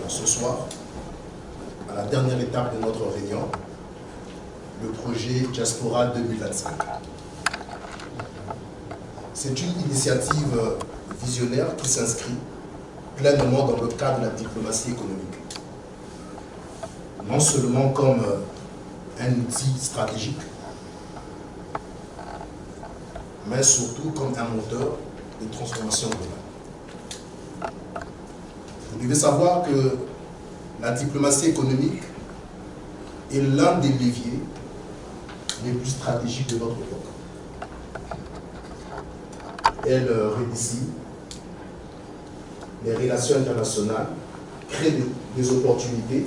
ce soir, à la dernière étape de notre réunion, le projet Diaspora 2025. C'est une initiative visionnaire qui s'inscrit pleinement dans le cadre de la diplomatie économique. Non seulement comme un outil stratégique, mais surtout comme un moteur de transformation globale. Vous devez savoir que la diplomatie économique est l'un des leviers les plus stratégiques de notre époque. Elle réussit les relations internationales, crée des opportunités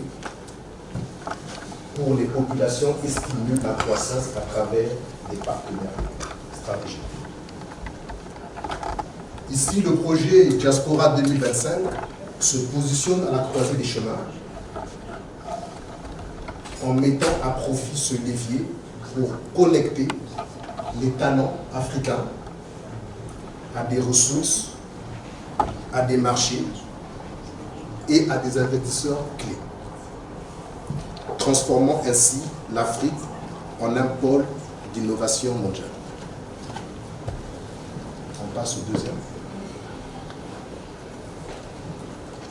pour les populations et stimule la croissance à travers des partenaires stratégiques. Ici, le projet Diaspora 2025 se positionne à la croisée des chemins en mettant à profit ce levier pour connecter les talents africains à des ressources, à des marchés et à des investisseurs clés, transformant ainsi l'Afrique en un pôle d'innovation mondiale. On passe au deuxième.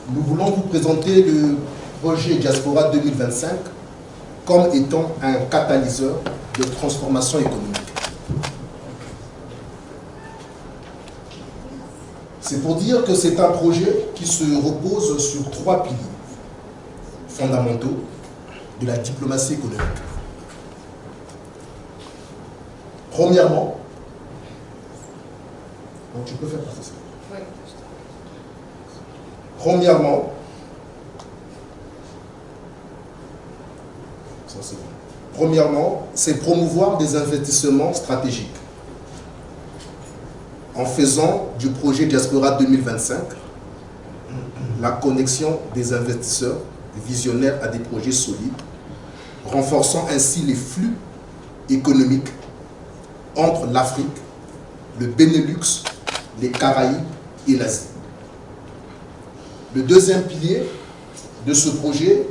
Nous voulons vous présenter le projet Diaspora 2025 comme étant un catalyseur de transformation économique. C'est pour dire que c'est un projet qui se repose sur 3 piliers fondamentaux de la diplomatie économique. Premièrement, donc tu peux faire passer ça. Oui. Premièrement, ça c'est bon. Premièrement, c'est promouvoir des investissements stratégiques en faisant du projet Diaspora 2025 la connexion des investisseurs visionnaires à des projets solides, renforçant ainsi les flux économiques entre l'Afrique, le Benelux, les Caraïbes et l'Asie. Le deuxième pilier de ce projet,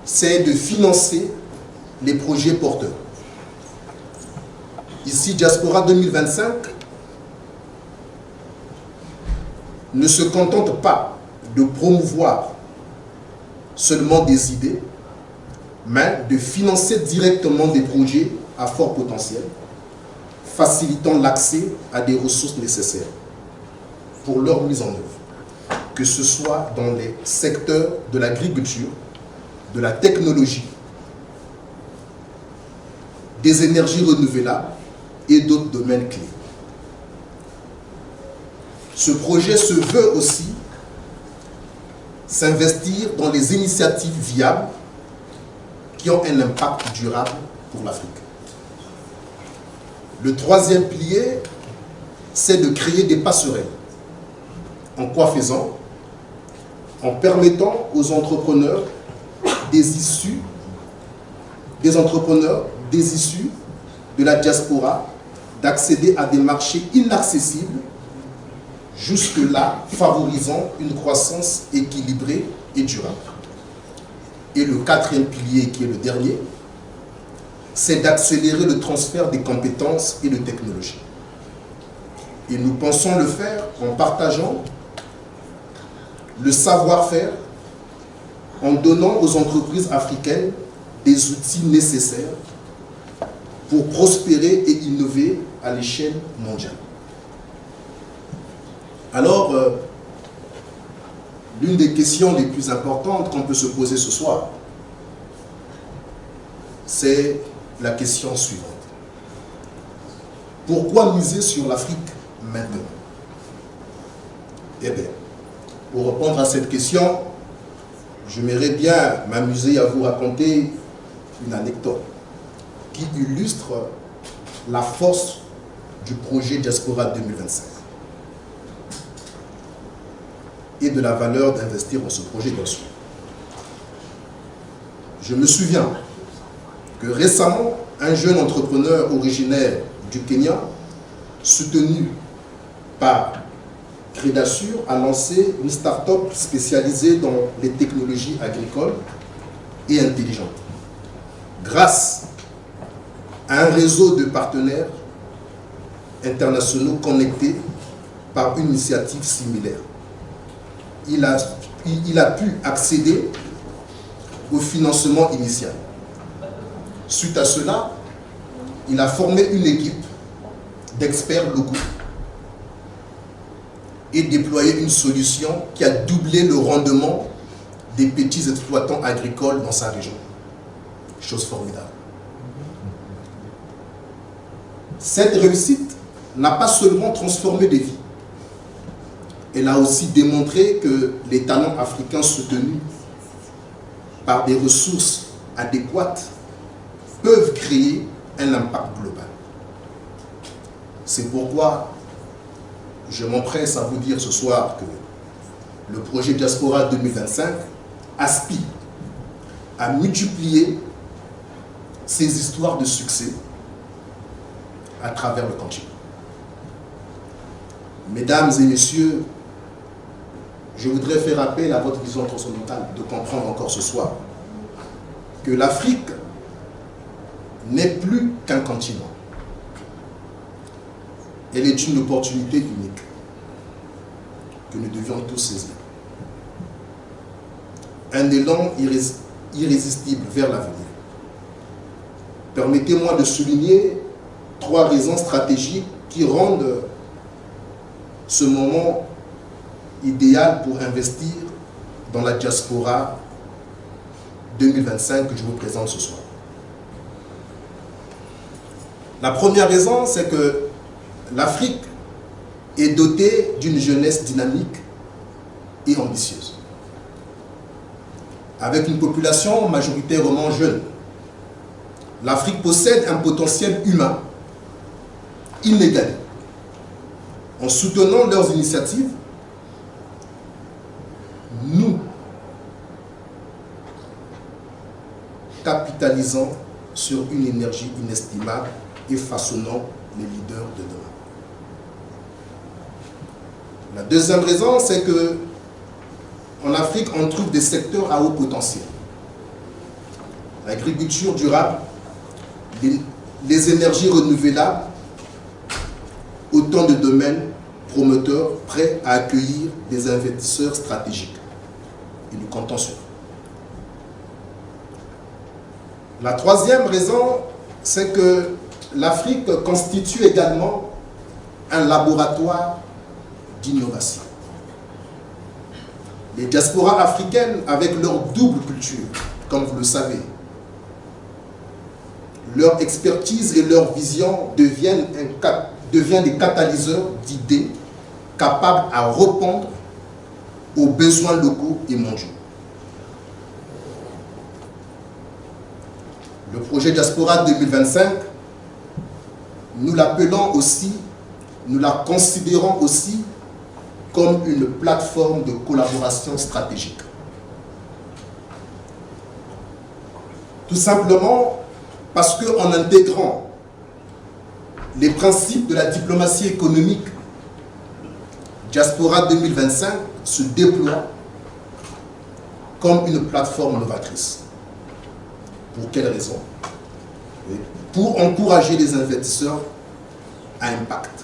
c'est de financer les projets porteurs. Ici, Diaspora 2025 ne se contente pas de promouvoir seulement des idées, mais de financer directement des projets à fort potentiel, facilitant l'accès à des ressources nécessaires pour leur mise en œuvre, que ce soit dans les secteurs de l'agriculture, de la technologie, des énergies renouvelables et d'autres domaines clés. Ce projet se veut aussi s'investir dans les initiatives viables qui ont un impact durable pour l'Afrique. Le troisième pilier, c'est de créer des passerelles. En quoi faisant? En permettant aux entrepreneurs des entrepreneurs des issus de la diaspora d'accéder à des marchés inaccessibles, jusque-là favorisant une croissance équilibrée et durable. Et le quatrième pilier, qui est le dernier, c'est d'accélérer le transfert des compétences et de technologies. Et nous pensons le faire en partageant le savoir-faire, en donnant aux entreprises africaines des outils nécessaires pour prospérer et innover à l'échelle mondiale. Alors, l'une des questions les plus importantes qu'on peut se poser ce soir, c'est la question suivante. Pourquoi miser sur l'Afrique maintenant? Eh bien, pour répondre à cette question, j'aimerais bien m'amuser à vous raconter une anecdote qui illustre la force du projet Diaspora 2025 et de la valeur d'investir dans ce projet bien sûr. Je me souviens que récemment, un jeune entrepreneur originaire du Kenya, soutenu par Crédasur a lancé une start-up spécialisée dans les technologies agricoles et intelligentes. Grâce à un réseau de partenaires internationaux connectés par une initiative similaire, il a pu accéder au financement initial. Suite à cela, il a formé une équipe d'experts locaux et déployé une solution qui a doublé le rendement des petits exploitants agricoles dans sa région. Chose formidable. Cette réussite n'a pas seulement transformé des vies, elle a aussi démontré que les talents africains soutenus par des ressources adéquates peuvent créer un impact global. C'est pourquoi je m'empresse à vous dire ce soir que le projet Diaspora 2025 aspire à multiplier ces histoires de succès à travers le continent. Mesdames et messieurs, je voudrais faire appel à votre vision transcendantale de comprendre encore ce soir que l'Afrique n'est plus qu'un continent. Elle est une opportunité unique que nous devions tous saisir. Un élan irrésistible vers l'avenir. Permettez-moi de souligner 3 raisons stratégiques qui rendent ce moment idéal pour investir dans la diaspora 2025 que je vous présente ce soir. La première raison, c'est que l'Afrique est dotée d'une jeunesse dynamique et ambitieuse. Avec une population majoritairement jeune, l'Afrique possède un potentiel humain inégalé. En soutenant leurs initiatives, nous capitalisons sur une énergie inestimable et façonnons les leaders de demain. La deuxième raison, c'est que en Afrique, on trouve des secteurs à haut potentiel. L'agriculture durable, les énergies renouvelables, autant de domaines promoteurs prêts à accueillir des investisseurs stratégiques. Et nous comptons sur eux. La troisième raison, c'est que l'Afrique constitue également un laboratoire d'innovation. Les diasporas africaines, avec leur double culture, comme vous le savez, leur expertise et leur vision deviennent des catalyseurs d'idées capables à répondre aux besoins locaux et mondiaux. Le projet Diaspora 2025, nous l'appelons aussi, nous la considérons aussi comme une plateforme de collaboration stratégique. Tout simplement parce qu'en intégrant les principes de la diplomatie économique, Diaspora 2025 se déploie comme une plateforme novatrice. Pour quelle raison? Pour encourager les investisseurs à impact.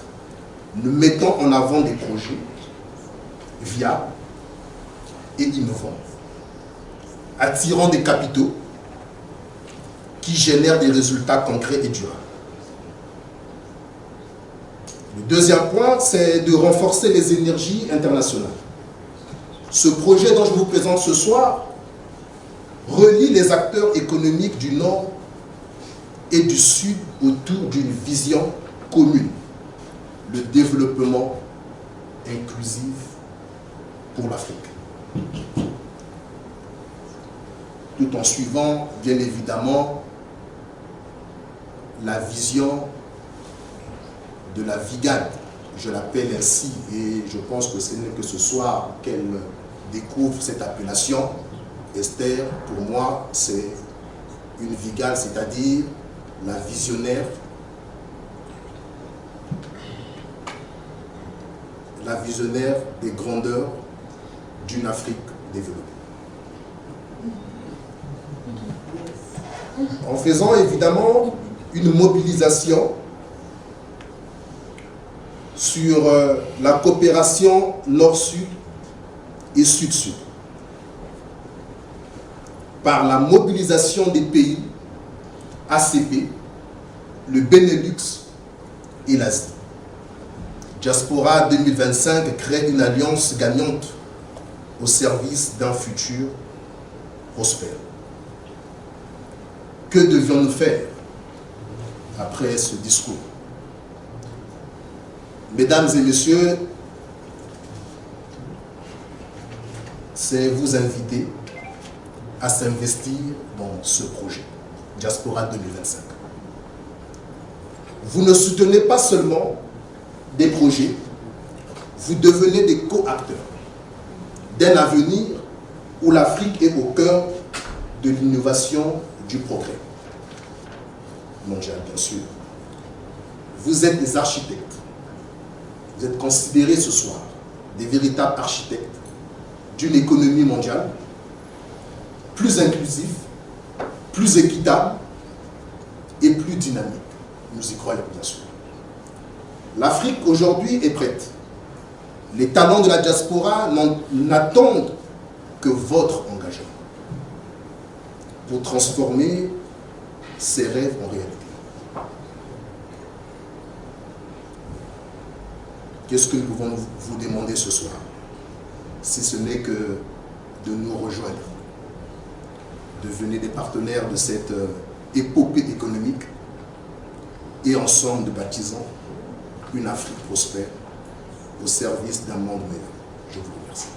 Nous mettons en avant des projets viables et innovants, attirant des capitaux qui génèrent des résultats concrets et durables. Le deuxième point, c'est de renforcer les énergies internationales. Ce projet dont je vous présente ce soir relie les acteurs économiques du Nord et du Sud autour d'une vision commune, le développement inclusif pour l'Afrique. Tout en suivant, bien évidemment, la vision de la Vigade, je l'appelle ainsi, et je pense que ce n'est que ce soir qu'elle découvre cette appellation. Esther, pour moi, c'est une Vigade, c'est-à-dire la visionnaire la visionnaire des grandeurs d'une Afrique développée. En faisant évidemment une mobilisation sur la coopération Nord-Sud et Sud-Sud, par la mobilisation des pays ACP, le Benelux et l'Asie. Diaspora 2025 crée une alliance gagnante au service d'un futur prospère. Que devions-nous faire après ce discours? Mesdames et messieurs, c'est vous inviter à s'investir dans ce projet, Diaspora 2025. Vous ne soutenez pas seulement des projets, vous devenez des co-acteurs d'un avenir où l'Afrique est au cœur de l'innovation, du progrès mondial, bien sûr. Vous êtes des architectes. Vous êtes considérés ce soir des véritables architectes d'une économie mondiale plus inclusive, plus équitable et plus dynamique. Nous y croyons, bien sûr. L'Afrique aujourd'hui est prête. Les talents de la diaspora n'attendent que votre engagement pour transformer ses rêves en réalité. Qu'est-ce que nous pouvons vous demander ce soir, si ce n'est que de nous rejoindre, devenir des partenaires de cette épopée économique et ensemble de baptisons une Afrique prospère au service d'un monde meilleur. Je vous remercie.